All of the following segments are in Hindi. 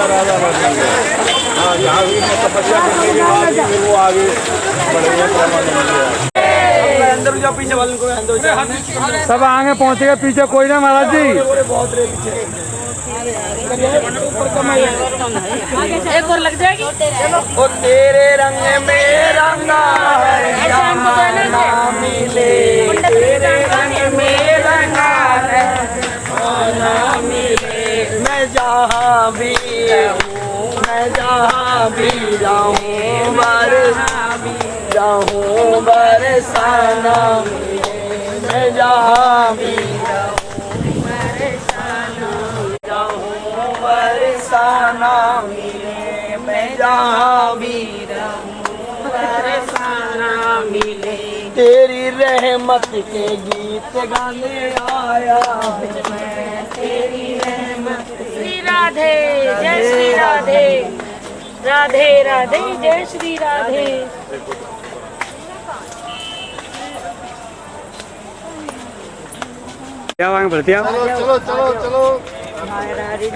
राजा रानी है। हाँ, जहाँ भी तपस्या करने के बाद ही फिर वो आगे बढ़ेगा परमानंद। अंदर जाओ, पीछे वाले को अंदर जाओ। सब आगे पहुँचे गए, पीछे कोई ना महाराज जी। बहुत रे पीछे एक और लग जाएगी। ओ तेरे रंग में रंगा है ना मिले, तेरे रंग में रंगा है ना मिले। मैं जहाँ भी हूँ, मैं जहाँ भी जाऊँ, जाऊँ बरसाना मिले। मैं जहाँ भी बरसाना मिले, मैं जहाँ भी रहूं बरसाना मिले। तेरी रहमत के गीत गाने आया मैं, तेरी रहमत। श्री राधे जय श्री राधे, राधे राधे जय श्री राधे। क्या आगे बढ़ते हैं? चलो चलो चलो।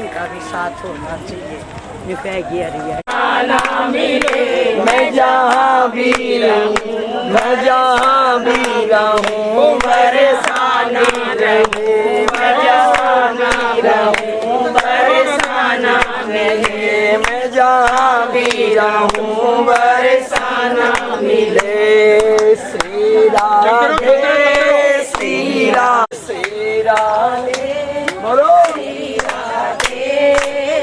का भी साथ होना चाहिए। मैं जहाँ भी रहूँ, मैं जहाँ भी रहूँ बरसाना रहे, मैं जहाँ भी रहूँ बरसाना रहे। मैं जहाँ भी रहूँ बरसाना मिले। श्री राधे श्री राधे श्री राधे बोलो,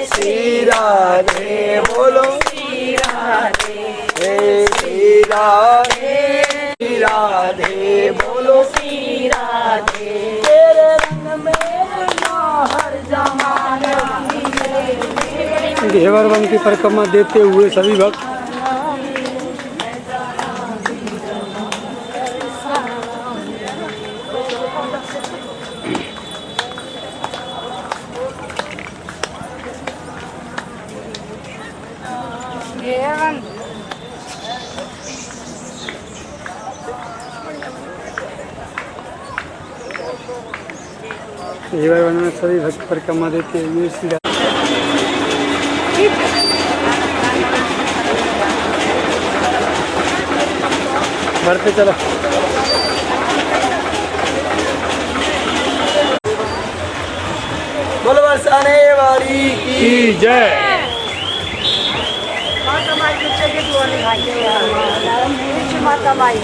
श्री राधे बोलो, श्री राधे श्री राधे श्री राधे बोलो, श्री राधे। तेरे रंग में हर जमाना मिले। घेवर वन की परिक्रमा देते हुए सभी भक्त घेवर वन में सभी भक्त परिक्रमा देते हुए श्री बढ़ते चलो। बोल बरसाने वाली की जय। माता माई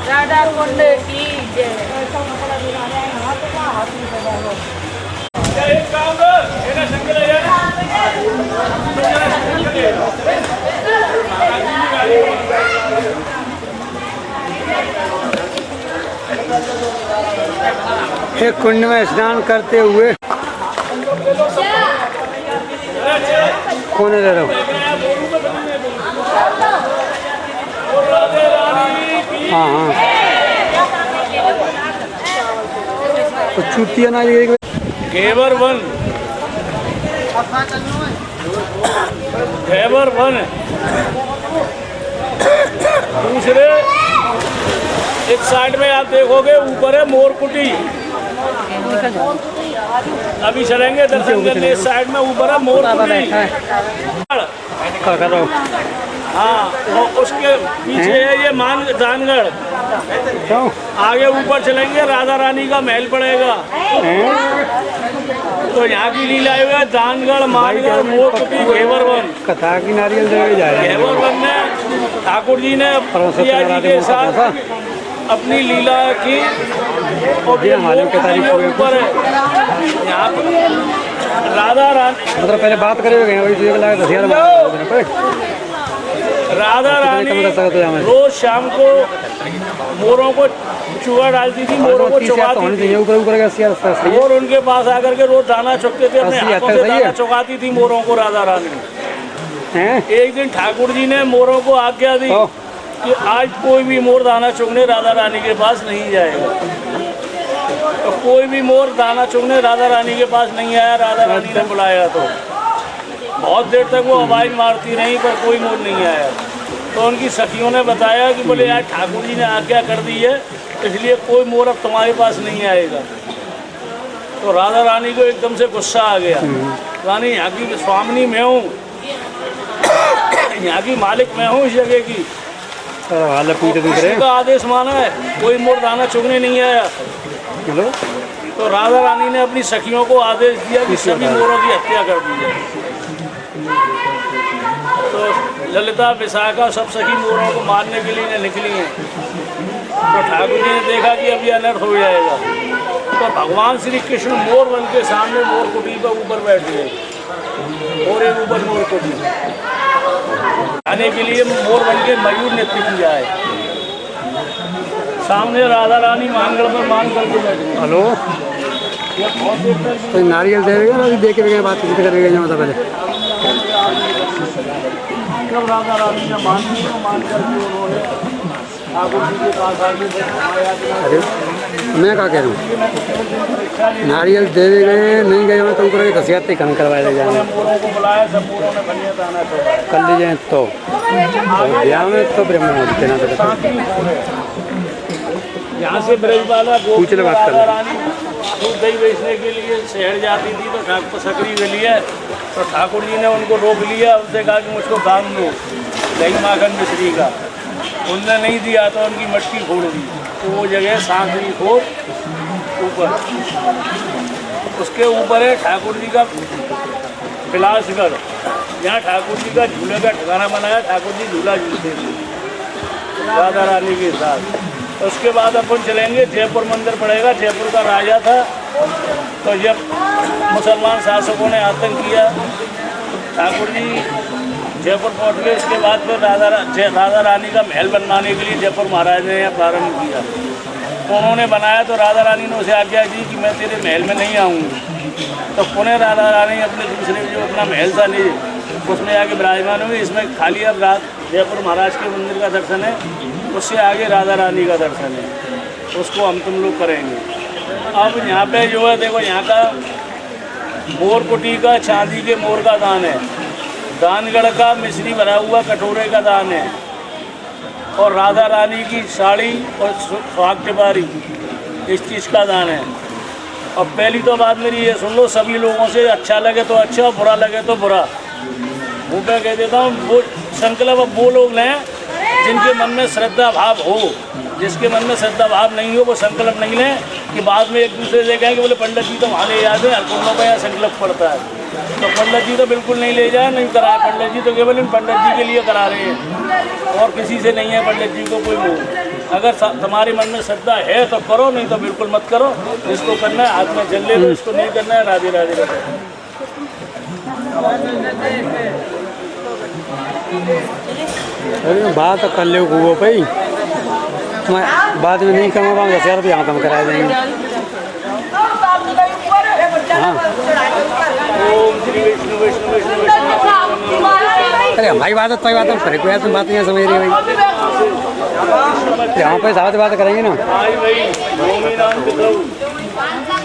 राधा कुंड की जय। एक कुंड में स्नान करते हुए कौन ले रहा हूँ? हाँ हाँ, तो चुटिया ना ये घेवर वन, घेवर वन। दूसरे एक साइड में आप देखोगे ऊपर है मोरकुटी। अभी चलेंगे दर्शन करने। इस साइड में ऊपर है मोरकुटी। हाँ, और उसके पीछे है ये मान दानगढ़। आगे ऊपर चलेंगे राधा रानी का महल पड़ेगा। तो यहाँ की लीला है दानगढ़, मानगढ़, मोरकुटी, घेवर वन। कथा की नारियल देवे जा रहे हैं। घेवर वन में ठाकुर जी ने प्रिया जी के साथ अपनी लीला की। और ये ऊपर है यहाँ पर राधा रानी। मतलब पहले बात करेंगे वही राधा रानी रोज शाम को मोरों को चूहा डालती थी, मोरों को चुगाती थी। और उनके पास आकर के रोज दाना चुगते थे, अपने हाथों से दाना चुगाती थी मोरों को राधा रानी। एक दिन ठाकुर जी ने मोरों को आज्ञा दी कि आज कोई भी मोर दाना चुगने राधा रानी के पास नहीं जाएगा। तो कोई भी मोर दाना चुगने राधा रानी के पास नहीं आया। राधा रानी ने बुलाया तो बहुत देर तक वो आवाज़ मारती रही पर कोई मोर नहीं आया। तो उनकी सखियों ने बताया कि बोले यार ठाकुर जी ने आज्ञा कर दी है, इसलिए कोई मोर अब तुम्हारे पास नहीं आएगा। तो राधा रानी को एकदम से गुस्सा आ गया। रानी यहाँ की स्वामिनी मैं हूँ, यहाँ की मालिक मैं हूँ इस जगह की, किसी का आदेश माना है, कोई मोर दाना चुगने नहीं आया। तो राधा रानी ने अपनी सखियों को आदेश दिया कि सभी मोरों की हत्या कर दी जाए। तो ललिता विशाखा सब सखी मोरों को मारने के लिए निकली हैं। तो ठाकुर जी ने देखा कि अब ये अनर्थ हो जाएगा, तो भगवान श्री कृष्ण मोर बन के सामने मोर कुटी पर ऊपर बैठ गए और एक ऊपर मोर कुटी आने के लिए मोर बन के मयूर नृत्य किया है। सामने राधा रानी मांगड़ पर मांग करके बैठे। हेलो, तो नारियल देगा ना, दे के भी बात करेगा मतलब पहले। जब राधा रानी ने मान करके उन्होंने ठाकुर जी के पास आगे अरे मैं क्या कह रहा हूँ, नारियल दे गए नहीं गए मैं तुमको तो 10,000 कम करवाए दे जाए। मोरों को बुलाया, सब मोरों ने बढ़िया दाना कर लीजिए तो ब्याह में तो ब्रह्म देना तो यहाँ से ब्रजबाला पूछ ले बात कर राधा रानी दूध दही बेचने के लिए शहर जाती थी, तो ठाकुर सकरी के लिए तो ठाकुर जी ने उनको रोक लिया। उनसे कहा कि मुझको दान दो दही माखन मिश्री का। उनने नहीं दिया तो उनकी मटकी फोड़ दी। तो वो जगह सांकरी खोर ऊपर, उसके ऊपर है ठाकुर जी का विलासगढ़, जहाँ ठाकुर जी का झूले का ठिकाना बनाया। ठाकुर जी झूला झूलते थे राधा रानी के साथ। उसके बाद अपन चलेंगे जयपुर मंदिर पड़ेगा। जयपुर का राजा था, तो जब मुसलमान शासकों ने आतंक किया, ठाकुर जी जयपुर पहुँच गए। इसके बाद फिर राधा रानी का महल बनवाने के लिए जयपुर महाराज ने यहाँ प्रारंभ किया। तो उन्होंने बनाया, तो राधा रानी ने उसे आज्ञा दी कि मैं तेरे महल में नहीं आऊँगी। तो पुनः राधा रानी अपने दूसरे जो अपना महल था नहीं, उसमें आके विराजमान हुई। इसमें खाली अब रात जयपुर महाराज के मंदिर का दर्शन है, उससे आगे राधा रानी का दर्शन है, उसको हम तुम लोग करेंगे। अब यहाँ पे जो है देखो, यहाँ का मोर कुटी का चांदी के मोर का दान है, दानगढ़ का मिश्री भरा हुआ कटोरे का दान है, और राधा रानी की साड़ी और सुहाग टिपारी इस चीज़ का दान है। और पहली तो बात मेरी ये सुन लो, सभी लोगों से अच्छा लगे तो अच्छा, बुरा लगे तो बुरा। वो मैं कह देता हूँ, वो संकल्प अब वो लोग लें जिनके मन में श्रद्धा भाव हो। जिसके मन में श्रद्धा भाव नहीं हो वो संकल्प नहीं लें कि बाद में एक दूसरे से कहें कि बोले पंडित जी तो वहाँ ले जाते हैं, हरकुंडों का यहाँ संकल्प पड़ता है। तो पंडित जी तो बिल्कुल नहीं ले जाए, नहीं कराए। पंडित जी तो केवल इन पंडित जी के लिए करा रहे हैं, और किसी से नहीं है पंडित जी को कोई मोह। अगर तुम्हारे मन में श्रद्धा है तो करो, नहीं तो बिल्कुल मत करो। जिसको करना है हाथ में जल ले लो, इसको नहीं करना है राधे राधे रखो। अरे बात कर लो वो भाई, मैं बाद में नहीं करवा पाऊँगा 10,000 रुपये यहाँ कम कराए देंगे। हाँ अरे हमारी बात है तो बात है, फिर कोई तुम बात नहीं समझ रही भाई। यहाँ पे साथ बात करेंगे ना।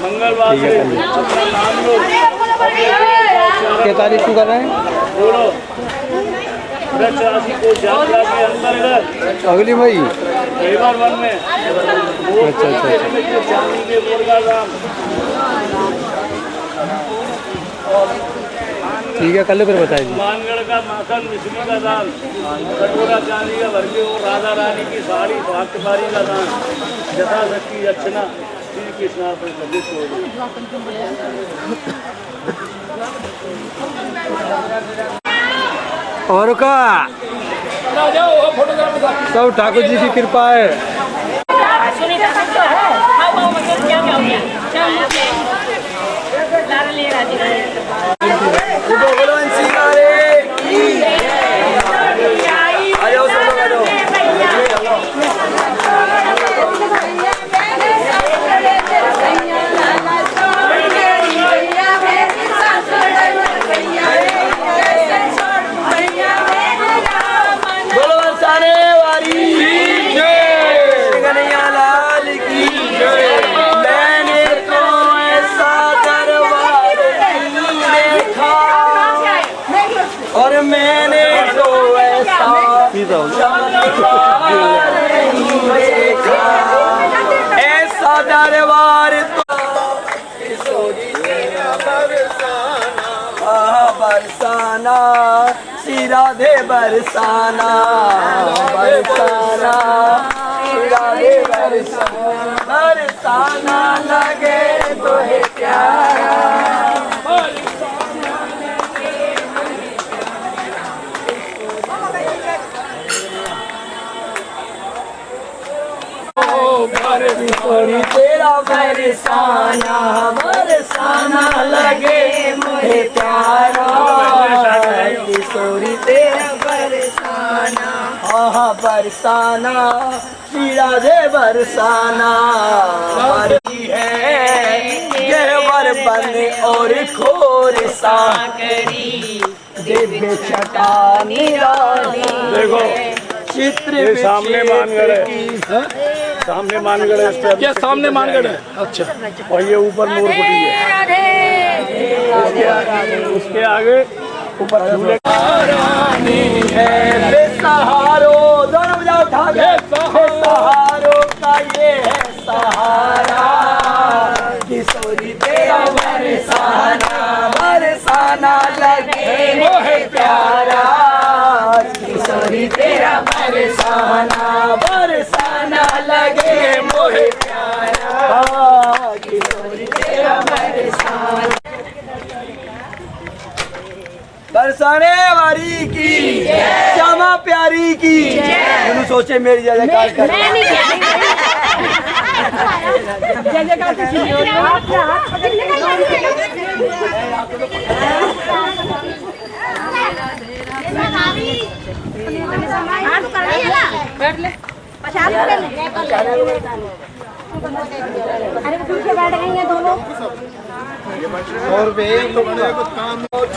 मंगलवार क्या तारीख को कर रहे हैं? अगली मई वन में। अच्छा अच्छा ठीक है, कल फिर बताइए। मानगढ़ का माखन मिश्री का दान, कटोरा चांदी का भर के, और राधा रानी की साड़ी भाग्यपारी का दान, यथाशक्ति दक्षिणा श्री कृष्णार्पण। और का सब ठाकुर जी की कृपा है। राधे बरसाना बरसाना राधे बरसाना बरसाना लगे तो है प्यारा किशोरी तेरा बरसाना बरसाना लगे मुझे प्यारा किशोरी तेरा बरसाना हाँ बरसाना श्री राधे बरसाना है गेवर बन और खोर साकरी दिव्य छटा निराली देखो चित्र ये सामने मानगढ़ है, सामने मानगढ़ है, इस पे क्या सामने मानगढ़ है। अच्छा, और ये ऊपर मोरकुटी है, उसके आगे ऊपर झूले है बेसहारो दोनों बजाओ उठा के बेसहारो का ये है सहारा किशोरी तेरा बरसाना बरसाना लगे मोहे प्यारा किशोरी तेरा बरसाना बरसाना लगे मोहे प्यारा किशोरी तेरा बरसाना बरसाने वाली की श्यामा प्यारी की मैंने सोचे मेरी जयकार कर अरे पीछे बैठ गई हैं दोनों और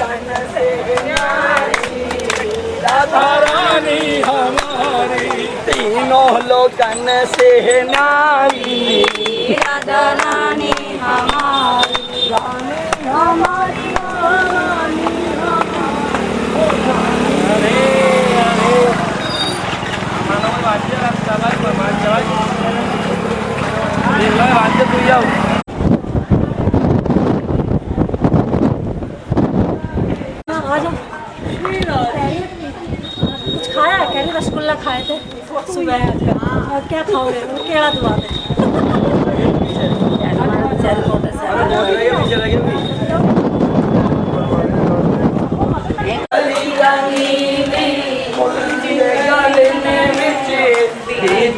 राधा रानी हमारी तीनों लोकन से नारी राधा रानी हमारी रानी हमारी रानी कुछ खाया कह रही रसगुल्ला खाए थे सुबह और क्या खाओगे केला दुआ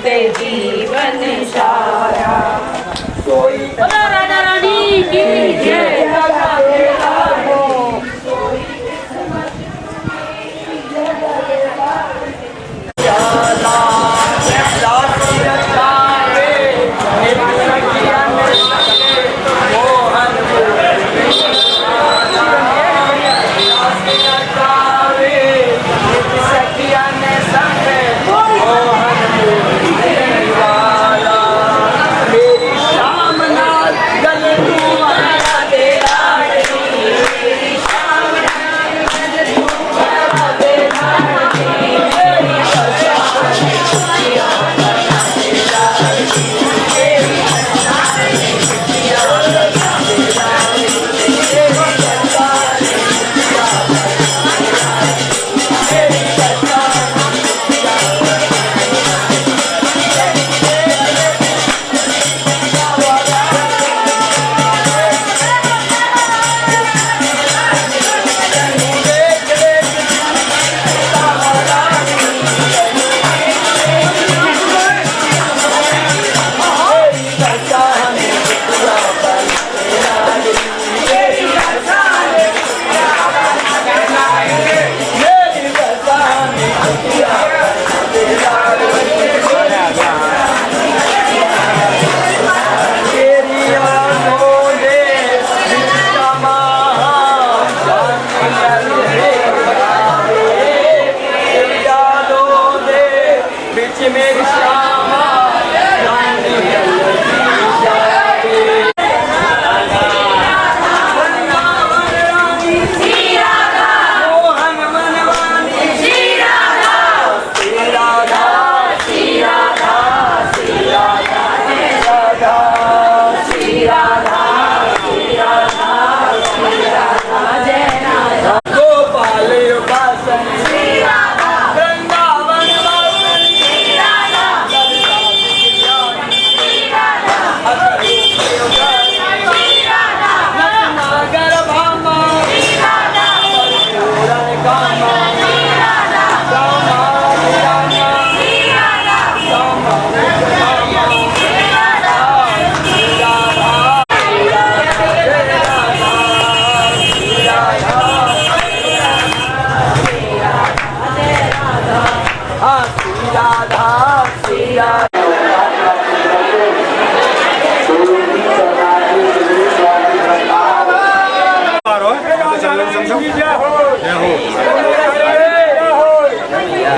दे जीवन सारा कोई राधा रानी की जय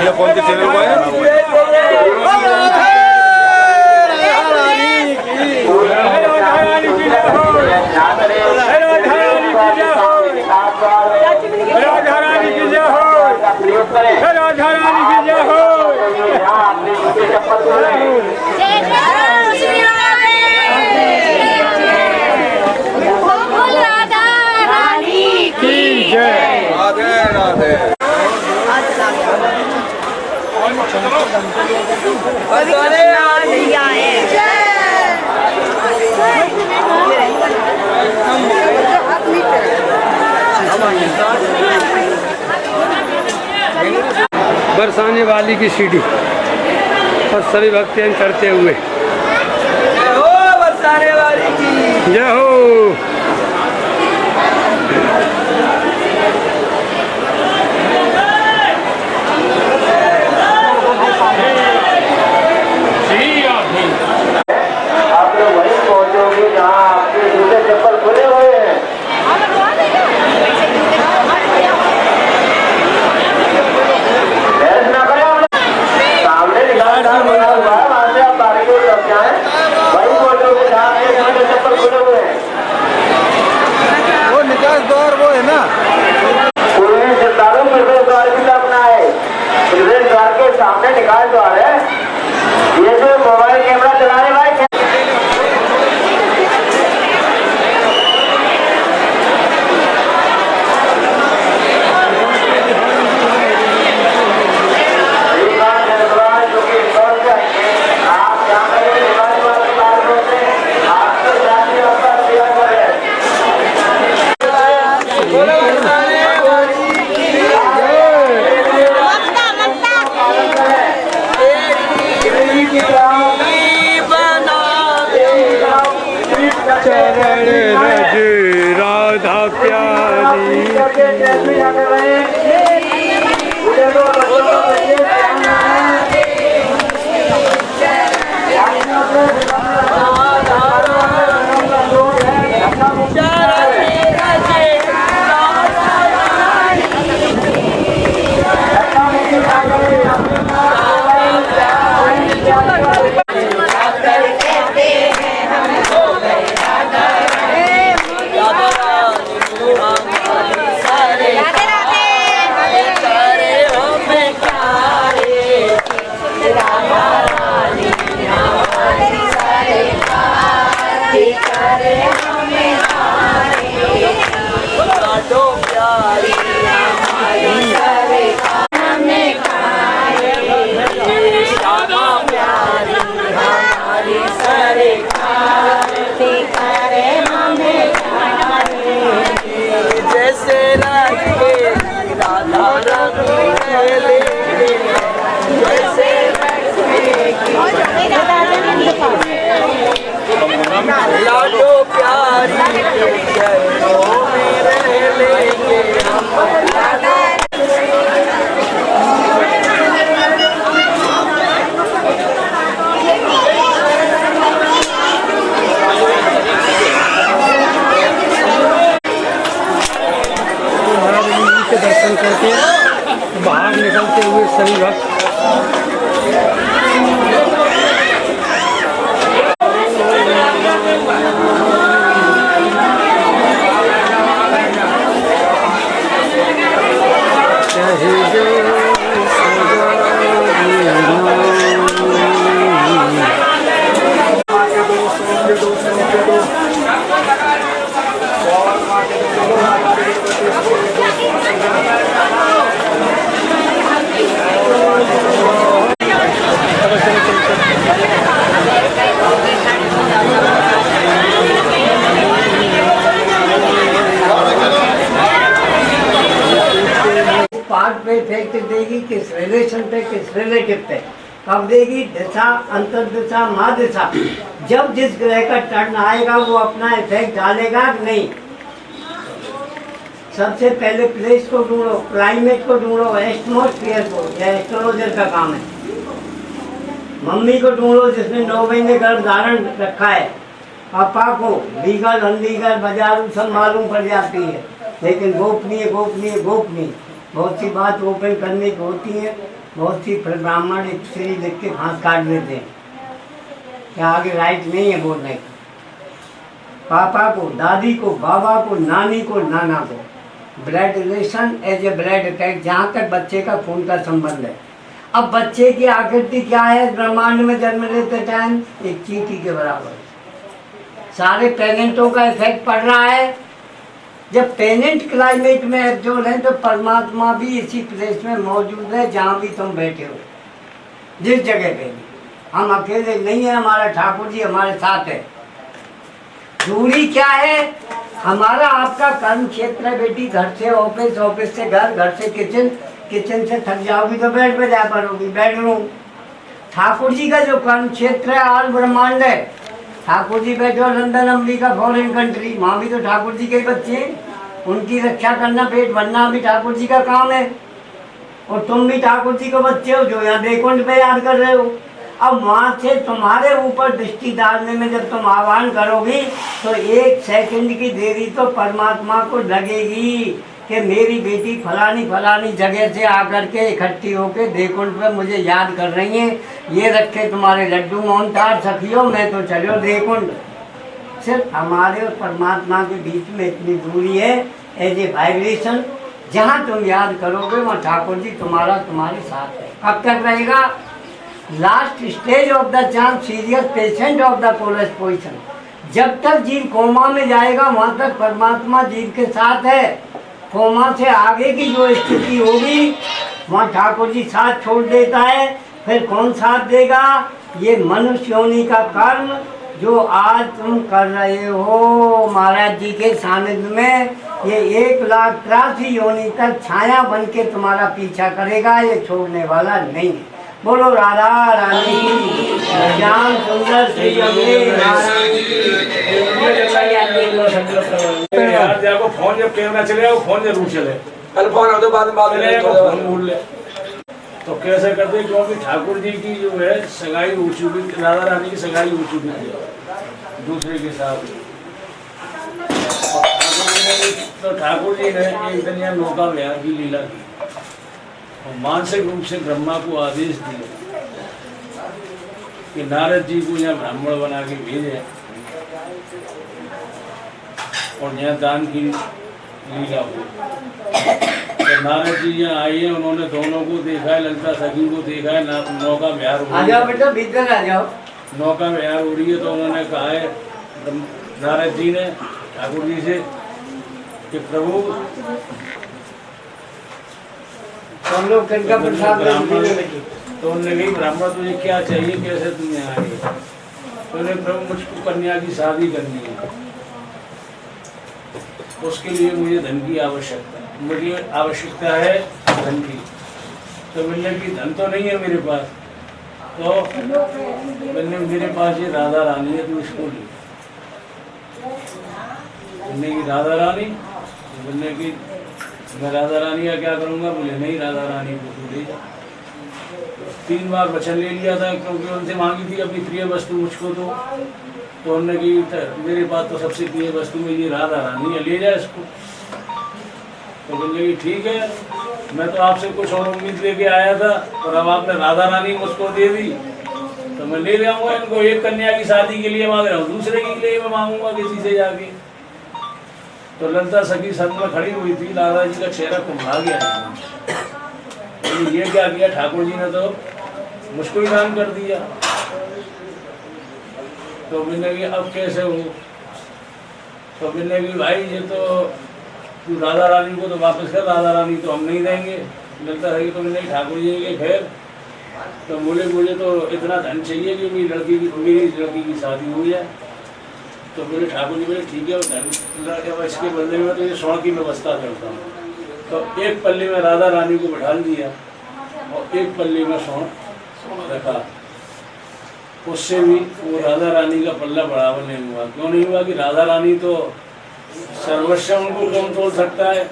ये कौन से चैनल को है? बरसाने वाली की सीढ़ी और सभी भक्तजन करते हुए जय हो बरसाने वाली की जय हो। आप लोग वहीं पहुंचोगे जहाँ आपके जूते चप्पल खुले हुए हैं। बहस ना करें, सामने निकाल बना हुआ है, वहाँ से आप बाहर की ओर लग जाएं, वहीं पहुंचोगे जहाँ आपके जूते चप्पल खुले हुए हैं। वो निकास द्वार वो है ना, पूर्वी सितारों प्रवेश द्वार की तरफ ना है, प्रवेश द्वार के सामने निकाल द्वार है। ये जो मोबाइल कैमरा चलाने वाले चरण रज राधा प्यारी लाडो प्यारी चरणों में रह लेंगे के दर्शन करके बाहर निकलते हुए सभी भक्त पार्ट पे इफेक्ट देगी, किस रिलेशन पे, किस रिलेटिव पे कब देगी? दिशा, अंतर्दिशा, महादिशा। जब जिस ग्रह का टर्न आएगा वो अपना इफेक्ट डालेगा नहीं। सबसे पहले प्लेस को ढूंढो, क्लाइमेट को ढूंढो, एटमॉस्फेयर को। यह एस्ट्रोलॉजर का काम है। मम्मी को ढूंढो जिसने 9 महीने गर्भ धारण रखा है। पापा को लीगल अनलीगल बाजारू सब मालूम पड़ जाती है, लेकिन गोपनीय गोपनीय गोपनीय बहुत सी बात ओपन करने की होती है। बहुत सी ब्राह्मण एक स्त्री लिख के फांस काट देते हैं, क्या आगे राइट नहीं है बोलने का। पापा को, दादी को, बाबा को, नानी को, नाना को blood relation as a blood attack, जहाँ तक बच्चे का खून का संबंध है। अब बच्चे की आकृति क्या है ब्रह्मांड में जन्म लेते टाइम? एक चींटी के बराबर। सारे प्लेनेटों का इफेक्ट पड़ रहा है। जब प्लेनेट क्लाइमेट में एब्जॉर्ब है तो परमात्मा भी इसी प्लेस में मौजूद है जहाँ भी तुम बैठे हो, जिस जगह पे भी। हम अकेले नहीं है, हमारा ठाकुर जी हमारे साथ है। दूरी क्या है? हमारा आपका कर्म क्षेत्र है बेटी। घर से ऑफिस, ऑफिस से घर, घर से किचन, किचन से थक जाओगी तो बेड पे जा पड़ोगी, बेडरूम। ठाकुर जी का जो कर्म क्षेत्र है ऑल ब्रह्मांड है। ठाकुर जी बैठे हो लंदन, अमेरिका, फॉरेन कंट्री, वहाँ भी तो ठाकुर जी के बच्चे हैं। उनकी रक्षा करना, पेट भरना भी ठाकुर जी का काम है। और तुम भी ठाकुर जी के बच्चे हो जो यहाँ बैकुंठ पे याद कर रहे हो। अब वहाँ से तुम्हारे ऊपर दृष्टि डालने में जब तुम आह्वान करोगी तो 1 सेकंड की देरी तो परमात्मा को लगेगी कि मेरी बेटी फलानी फलानी जगह से आकर के इकट्ठी होकर बैकुंठ पे मुझे याद कर रही हैं। ये रखे तुम्हारे लड्डू मोहनथाल सखियो, मैं तो चलो बैकुंठ। सिर्फ हमारे और परमात्मा के बीच में इतनी दूरी है एज ए वाइब्रेशन। जहाँ तुम याद करोगे वहाँ ठाकुर जी तुम्हारे साथ है। कब तक रहेगा? Last stage of the chance serious patient of the कोलस पोजिशन। जब तक जीव कोमा में जाएगा वहाँ तक परमात्मा जीव के साथ है। कोमा से आगे की जो स्थिति होगी वहाँ ठाकुर जी साथ छोड़ देता है। फिर कौन साथ देगा? ये मनुष्य योनि का कर्म जो आज तुम कर रहे हो महाराज जी के सानिध्य में, ये 1,83,000 योनि तक छाया बन के तुम्हारा पीछा करेगा, ये छोड़ने वाला नहीं है। बोलो राधा रानी की, श्याम सुंदर श्री अम्बे नारायण यार देखो, फोन जब कैमरा चलेगा वो फोन जरूर चले। कल फोन दो, बाद में फोन भूल ले तो कैसे करते? क्योंकि ठाकुर जी की जो है सगाई हो चुकी, राधा रानी की सगाई हो चुकी थी दूसरे के साथ। तो ठाकुर जी ने एक दिन यहाँ नौका विहार की लीला की और मानसिक रूप से ब्रह्मा को आदेश दिया कि नारद जी को यहाँ ब्राह्मण बना के भेजे और यहाँ दान की लीला हुई। तो नारद जी यहाँ आए हैं, उन्होंने दोनों को देखा है, ललिता सखी को देखा है। नौका विहार हो रही है, बेटा भीतर आ जाओ। नौका विहार हो रही है तो उन्होंने कहा है नारद जी ने ठाकुर जी से कि प्रभु हम लोग कनका प्रसाद ब्राह्मण, तो उन्होंने कही ब्राह्मण तुझे क्या चाहिए, कैसे तुम यहाँ आए? तो उन्हें प्रभु मुझको कन्या की शादी करनी है, उसके लिए मुझे धन की आवश्यकता है, मुझे आवश्यकता है धन की। तो मिलने की धन तो नहीं है मेरे पास, तो मैंने मेरे पास ये राधा रानी है, तू इसको ले। बोलने की राधा रानी, बोलने की मैं राधा रानी का क्या करूँगा? बोले नहीं, राधा रानी को तू ले जा। 3 बार वचन ले लिया था क्योंकि उनसे मांगी थी अपनी प्रिय वस्तु मुझको। तो उन्होंने की मेरे पास तो सबसे प्रिय वस्तु में ये राधा रानी है, ले जा इसको। तो बोलने की ठीक है, मैं तो आपसे कुछ और उम्मीद लेके आया था और अब आपने राधा रानी मुझको दे दी तो मैं ले जाऊंगा इनको। एक कन्या की शादी के लिए मांग रहा हूँ, दूसरे के लिए मैं मांगूंगा किसी से जाके। तो ललिता सखी सर में खड़ी हुई थी, राधा जी का चेहरा कुम्भला गया। ये क्या किया ठाकुर जी ने? तो मुझको ही दान कर दिया। तो बोलने की अब कैसे हो? तो बोलने की भाई ये तो तू राधा रानी को तो वापस कर, राधा रानी तो हम नहीं देंगे। ललिता सखी तो बोलने ठाकुर जी के खैर। तो बोले मुझे तो इतना धन चाहिए कि मेरी लड़की की शादी हो जाए। तो बोले ठाकुर जी बोले ठीक है, धन इसके बदले में तो ये स्वर्ण की व्यवस्था करता हूँ। तो एक पल्ले में राधा रानी को बैठा दिया और एक पल्ले में स्वर्ण रखा। उससे भी वो राधा रानी का पल्ला बराबर नहीं हुआ। क्यों नहीं हुआ? कि राधा रानी तो सर्वस्व उनको कौन तोड़ सकता है।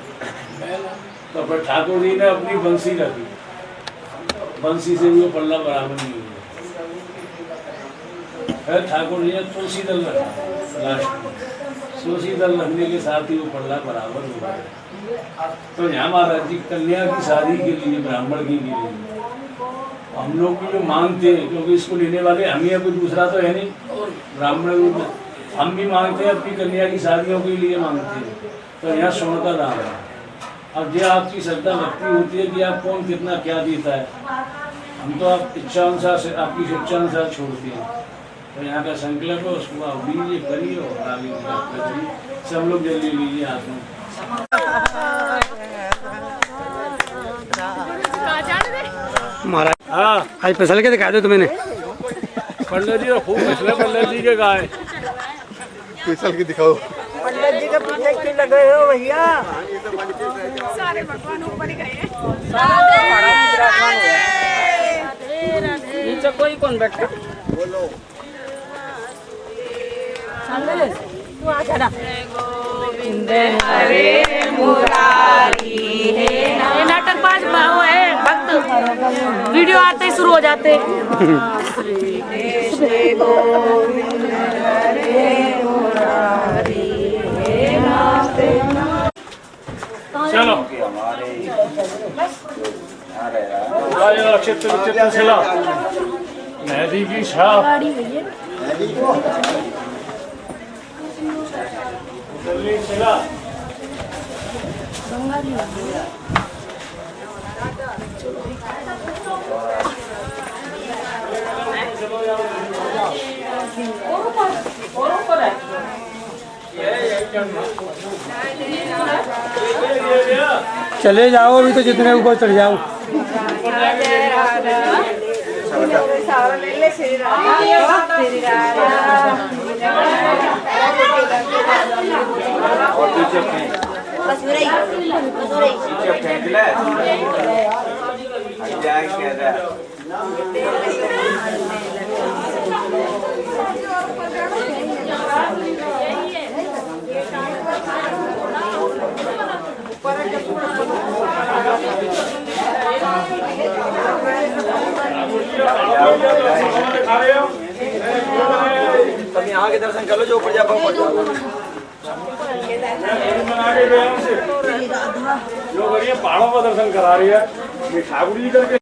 तो फिर ठाकुर जी ने अपनी बंसी रखी, बंसी से भी वो पल्ला बराबर नहीं हुआ। फिर ठाकुर जी ने तुलसी दल रखा लास्ट में। तुलसी दल रखने के साथ ही वो पल्ला बराबर हो गया। तो यहाँ महाराज जी कन्या की शादी के लिए ब्राह्मण की लिए हम लोग की जो मांगते हैं, क्योंकि इसको लेने वाले हम ही, कोई दूसरा तो है नहीं, और ब्राह्मण हम भी मांगते हैं, अपनी कन्या की शादियों के लिए मांगते हैं। तो यहाँ स्वर्ण का दाम है। अब जो आपकी श्रद्धा भक्ति होती है कि आप कौन कितना क्या देता है, हम तो आप इच्छा अनुसार से, आपकी इच्छा अनुसार छोड़ते हैं। तो यहाँ का संकल्प है, उसको आप लीजिए, करिए और आगे करिए। सब लोग जल्दी लीजिए हाथ में। महाराज हाँ आज फिसल के दिखा दो तो मैंने पंडित जी खूब फिसले, पंडित जी के गाय फिसल के दिखाओ। पंडित जी के पीछे क्यों लगे हो भैया? सारे भगवान ऊपर ही गए। नीचे कोई कौन बैठा? तू आ जाना। ये नाटक बाज वो है भक्त, वीडियो आते ही शुरू हो जाते। चलो नक्षत्र विचित्र शिला मेहदी की छाप जल्दी शिला चले जाओ अभी तो जितने ऊपर चढ़ जाओ। तब यहाँ के दर्शन कर लो जो ऊपर जा पाओ। जो करिए पहाड़ों का दर्शन करा रही है, ये ठाकुर जी करके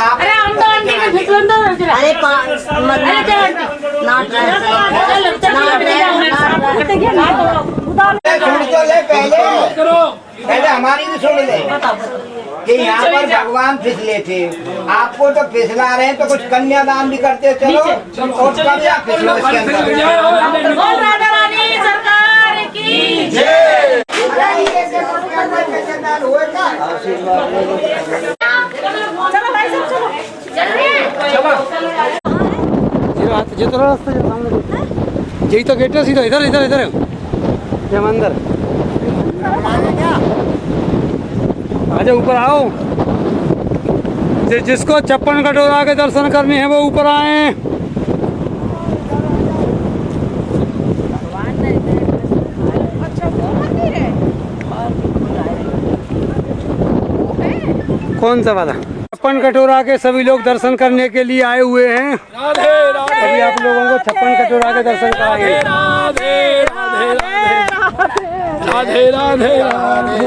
अरे हम तो आंटी के फिसलन तो अरे अरे चल पहले हमारी भी सुन ले कि यहाँ पर भगवान फिसले थे, आपको तो फिसला रहे हैं तो कुछ कन्यादान भी करते चलो और कन्या फिसलो इसके अंदर। बोल राधा रानी सरकार की जय। चलो भाई सब चलो जल्दी ये तो रास्ता जो सामने यही तो गेट है सीधा इधर इधर इधर ये मंदिर आजा ऊपर आओ। जिसको 56 कटोरा के दर्शन करने हैं वो ऊपर आए। कौन सा वाला? 56 कटोरा के सभी लोग दर्शन करने के लिए आए हुए हैं। अभी आप लोगों को 56 कटोरा के दर्शन कराएंगे। राधे राधे राधे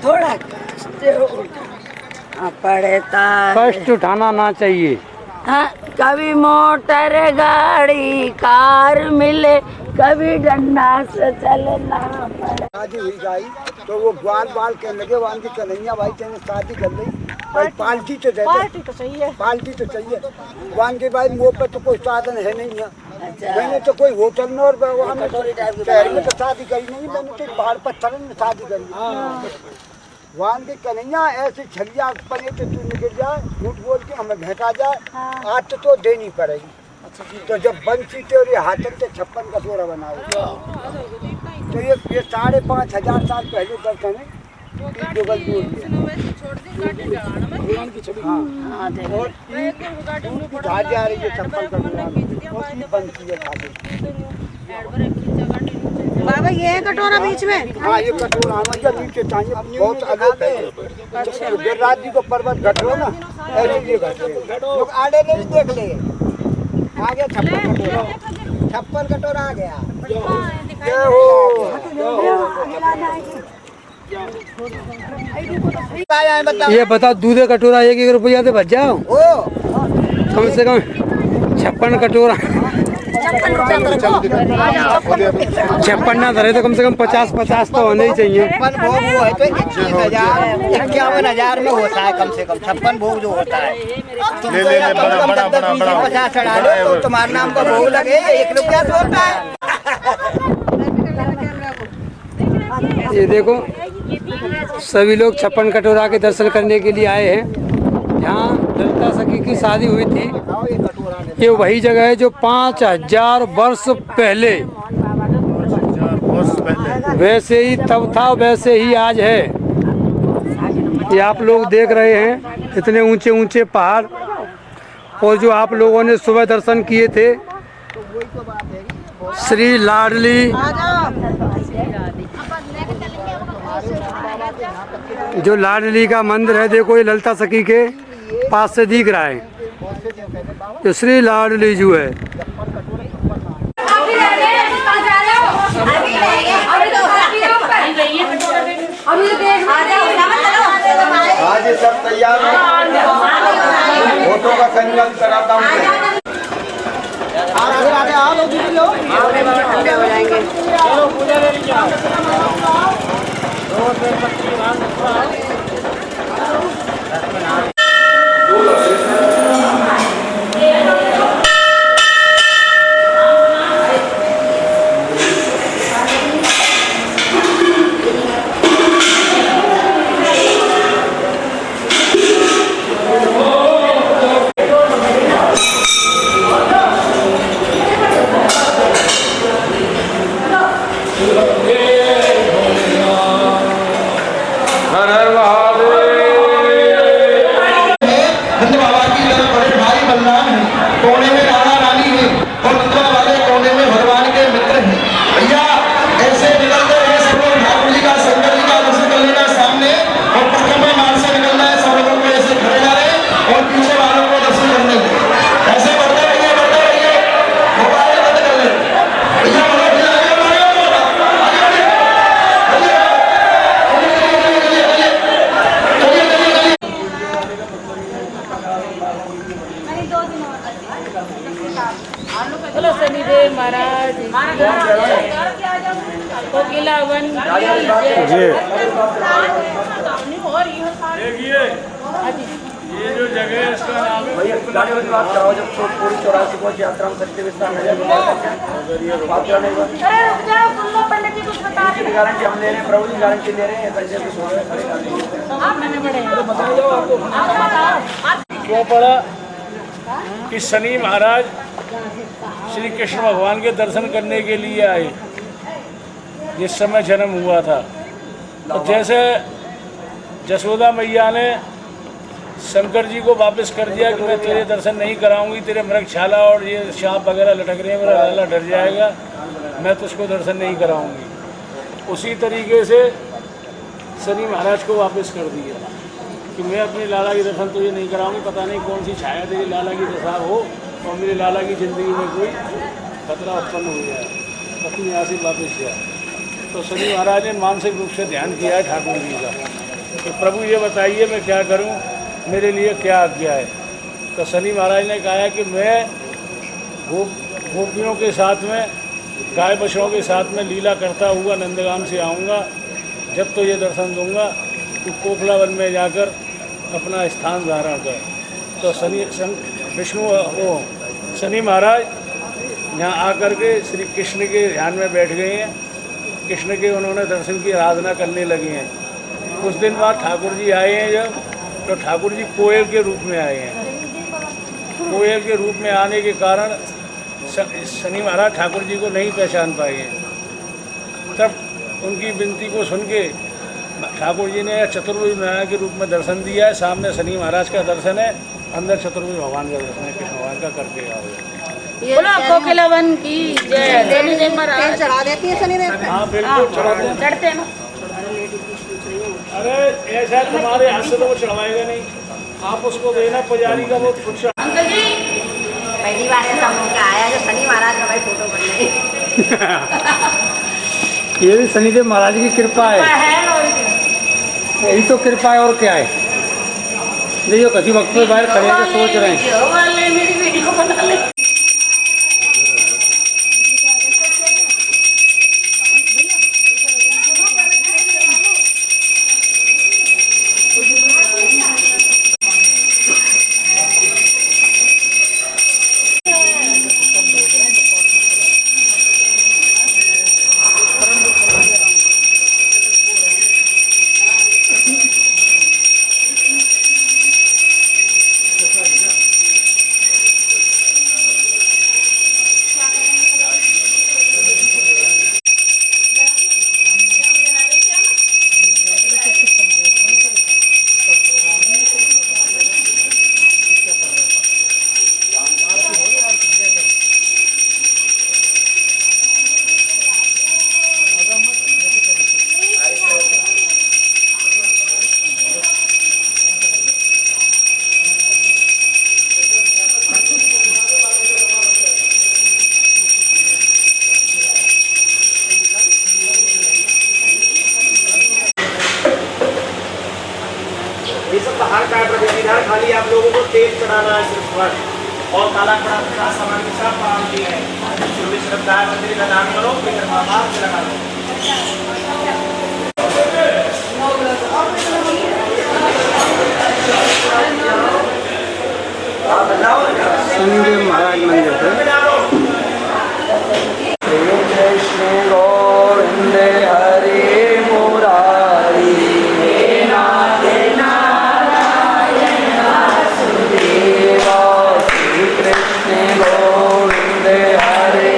थोड़ा कष्ट पड़ता है। कष्ट उठाना ना चाहिए। हाँ, कभी मोटर गाड़ी कार मिले, कभी डंडा से चलना पड़े। शादी हुई गाई तो वो ग्वाल बाल कहने लगे वान की कन्हैया भाई तेने शादी कर ली भाई, पार्टी तो दे दे। पार्टी तो चाहिए वान के भाई मुँह पे तो कोई साधन है नहीं है। मैंने तो कोई होटल में और वहाँ में शहर में तो शादी करी नहीं, मैंने तो पहाड़ पत्थर में शादी करी। वान की कन्हैया ऐसे छलिया पने तो तू निकल जाए, झूठ बोल के हमें भेंटा जाए, आज तो देनी पड़ेगी। तो जब बंसी तेरे हाथन से 56 कटोरा बनाओ तो ये 5,500 साल पहले दर्शन है। और खा जा रही है 56 कटोरा बंसी है खाते। तो ये है कटोरा बीच में। हाँ ये कटोरा हमारे नीचे चाहिए बहुत अलग है। गिरिराज जी को पर्वत घट रहे ना ऐसे ये घट रहे लोग आड़े नहीं देख ले आ गया 56 कटोरा आ गया। जय हो ये बताओ दूध कटोरा 1-1 रुपया से बच जाओ कम से कम 56 कटोरा 56 ना धरे तो कम से कम 50 तो होने ही चाहिए। 56 भोग वो है तो 51,000 में होता है कम से कम 56 भोग जो होता है। ले बड़ा 50 चढ़ा लो तो तुम्हारे नाम का भोग लगे 1 रुपया तो होता है। ये देखो सभी लोग 56 कटोरा के दर्शन करने के लिए आए हैं। यहाँ ललिता सखी की शादी हुई थी। ये वही जगह है जो 5000 वर्ष पहले वैसे ही तब था वैसे ही आज है। ये आप लोग देख रहे हैं इतने ऊंचे ऊंचे पहाड़ और जो आप लोगों ने सुबह दर्शन किए थे श्री लाडली जो लाडली का मंदिर है देखो ये ललिता सखी के पास से दिख रहा है जो श्री लाडली जो है। आज ये सब तैयार है फोटो का संकल्प कराता हूँ। बोलो शनिदेव महाराज कोकिलावन देखिए ये जो जगह है इसका नाम है पूरी 84 को यात्रा में सत्य विस्तार पंडित जी कुछ बता रहे हैं। गारंटी हम ले रहे हैं प्रभु जी गारंटी ले रहे हैं कैसे भी क्यों पड़ा कि शनि महाराज श्री कृष्ण भगवान के दर्शन करने के लिए आए जिस समय जन्म हुआ था। तो जैसे जसोदा मैया ने शंकर जी को वापस कर दिया कि मैं तेरे दर्शन नहीं कराऊंगी, तेरे मृगशाला और ये सांप वगैरह लटक रहे हैं, मेरा लाला डर जाएगा, मैं तुझको दर्शन नहीं कराऊंगी। उसी तरीके से शनि महाराज को वापस कर दिया कि मैं अपने लाला के दर्शन तुझे नहीं कराऊंगी, पता नहीं कौन सी छाया तेरी लाला की दशा हो और मेरे लाला की ज़िंदगी में कोई खतरा उत्पन्न हो जाए, तो तुम यहाँ से वापस गया। तो शनि महाराज ने मानसिक रूप से ध्यान किया है ठाकुर जी का कि प्रभु ये बताइए मैं क्या करूं, मेरे लिए क्या आज्ञा है। तो शनि महाराज ने कहा कि मैं गोपियों के साथ में गाय बछड़ों के साथ में लीला करता हुआ नंदगाम से आऊँगा, जब तो ये दर्शन दूंगा तो कोखला वन में जाकर अपना स्थान धारण कर। तो शनि महाराज यहाँ आकर के श्री कृष्ण के ध्यान में बैठ गए हैं, कृष्ण के उन्होंने दर्शन की आराधना करने लगे हैं। कुछ दिन बाद ठाकुर जी आए हैं जब, तो ठाकुर जी कोयल के रूप में आए हैं। कोयल के रूप में आने के कारण शनि महाराज ठाकुर जी को नहीं पहचान पाए हैं। तब उनकी विनती को सुन के ठाकुर जी ने चतुर्भुज नारायण के रूप में दर्शन दिया है। सामने शनि महाराज का दर्शन है, अंदर चतुर्भुज भगवान का दर्शन है, कृष्ण भगवान का करके आओगे। बोलो कोकिला वन की जय। शनिदेव महाराज चढ़ा देती है शनिदेव पे। हाँ बिल्कुल चढ़ाते हैं। चढ़ते हैं ना। अरे ऐसा तुम्हारे हाथ से तो वो चढ़वाएगा नहीं, आप उसको देना पुजारी का वो खुद से। अंकल जी पहली बार ऐसा मौका आया जो शनि महाराज का भाई फोटो बन गई। ये भी शनिदेव महाराज की कृपा है, और क्या? यही तो कृपा है और क्या है। देखिए किसी वक्त में बाहर खड़े होकर सोच रहे हैं। वीडियो वाले मेरी वीडियो बना ले। ये सब बाहर का प्रतिनिधान, खाली आप लोगों को तेल चढ़ाना है सिर्फ बस, और काला कड़ा का सामान के साथ पान दिए हैं। जो भी श्रद्धा मंदिर का नाम करो, फिर मामार से लगा दो। शनिदेव महाराज मंदिर है। कृष्ण गोविंद हरे मुरारी, हे नाथ नारायण वासुदेवा। श्री कृष्ण गोविंद हरे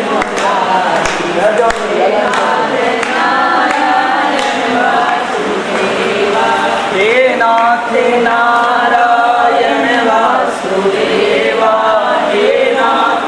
मुरारी, हे नाथ नारायण वासुदेवा। हे नाथ नारायण वासुदेवा, हे नाथ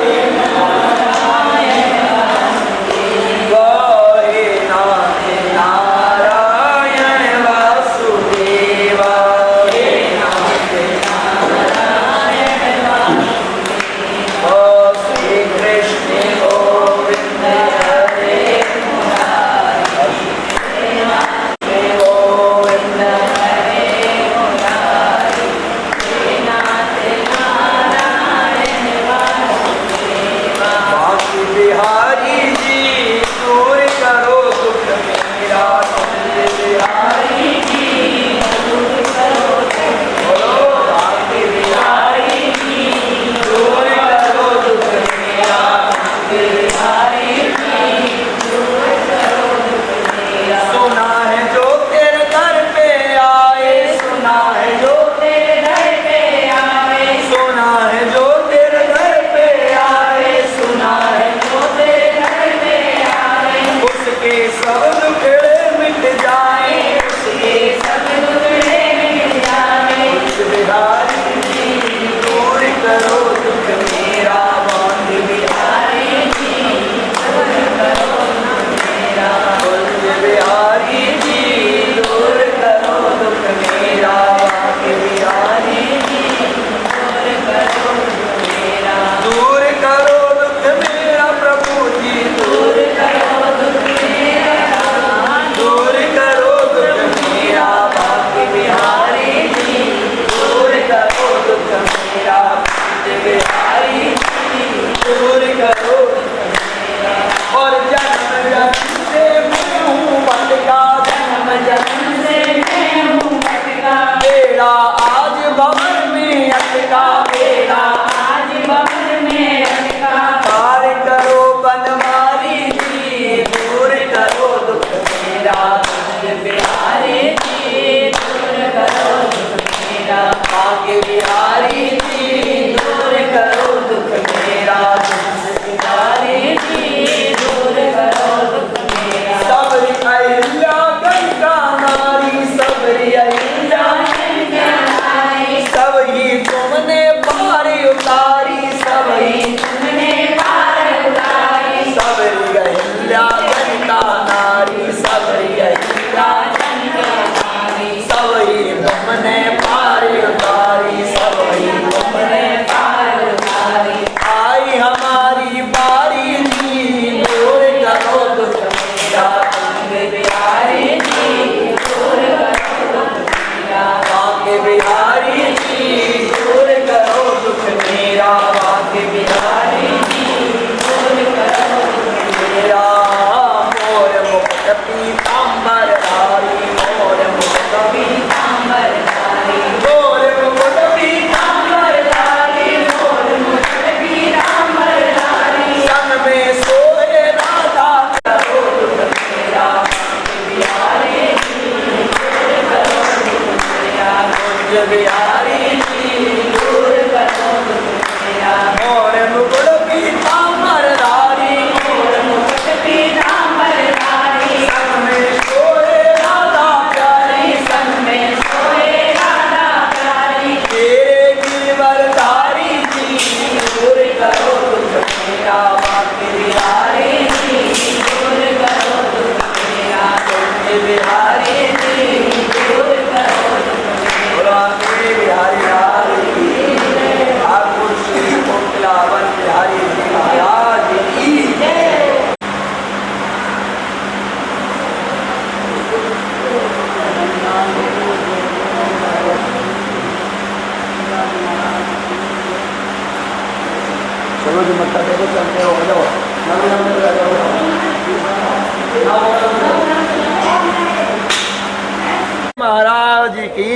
बिहारी दूर करो मोर मुकुट पीतांबरधारी संग में सोए राधा प्यारी तेरे गिरवरधारी जी दूर करो दुख मेरा बाकी बिहारी जी दूर करो दुख मेरा बिहारी जी दूर करो बिहारी बिहारी ठाकुर श्री कोकिलावन बिहारी जी महाराज की चलो जी मत्था टेको चलते हो जाओ महाराज की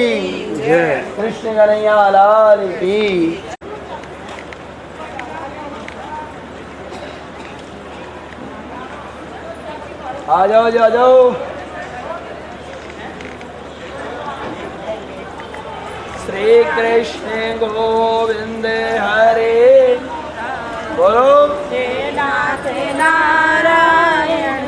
जय। कृष्ण कन्हैया लाल की आ जाओ आ जाओ श्री कृष्ण गोविंद हरे बोलो नाथ नारायण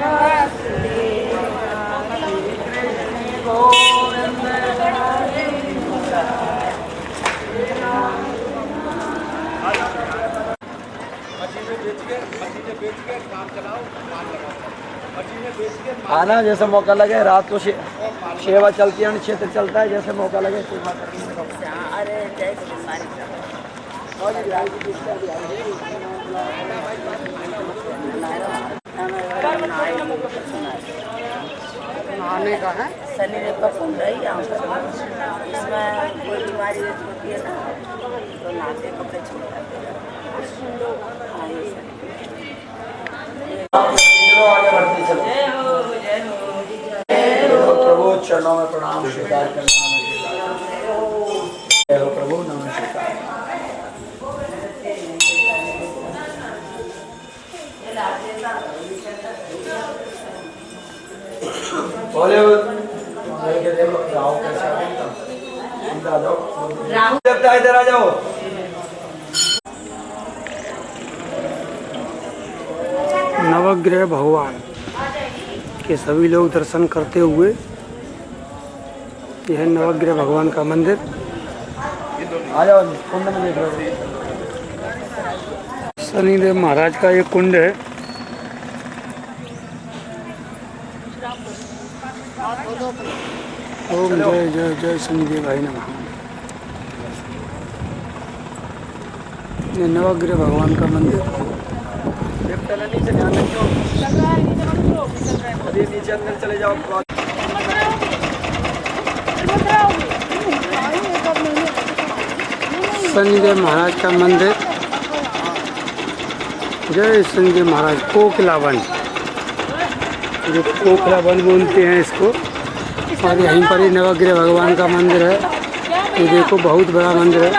आना जैसे मौका लगे रात को सेवा चलती है क्षेत्र चलता है जैसे मौका लगे सेवा नहाने का है। शनि ने पसंद रही इसमें कोई बीमारी होती है ना तो नहाते कपड़े छूट जाते हैं। आगे बढ़ते चलो प्रभु चरणों में प्रणाम स्वीकार करना प्रभु नमस्कार बोले देवता इधर आ जाओ नवग्रह भगवान के सभी लोग दर्शन करते हुए यह नवग्रह भगवान का मंदिर आ जाओ कुंड में देख रहे हो शनिदेव महाराज का एक कुंड है। ओम जय जय जय शनिदेव भाई नमः। ये नवग्रह भगवान का मंदिर नीचे ध्यान रखो अभी नीचे अंदर चले जाओ शनिदेव महाराज का मंदिर। जय शनिदेव महाराज कोकिलावन, जो कोकिलावन बोलते हैं इसको। और यहीं पर ही नवग्रह भगवान का मंदिर है। ये देखो बहुत बड़ा मंदिर है।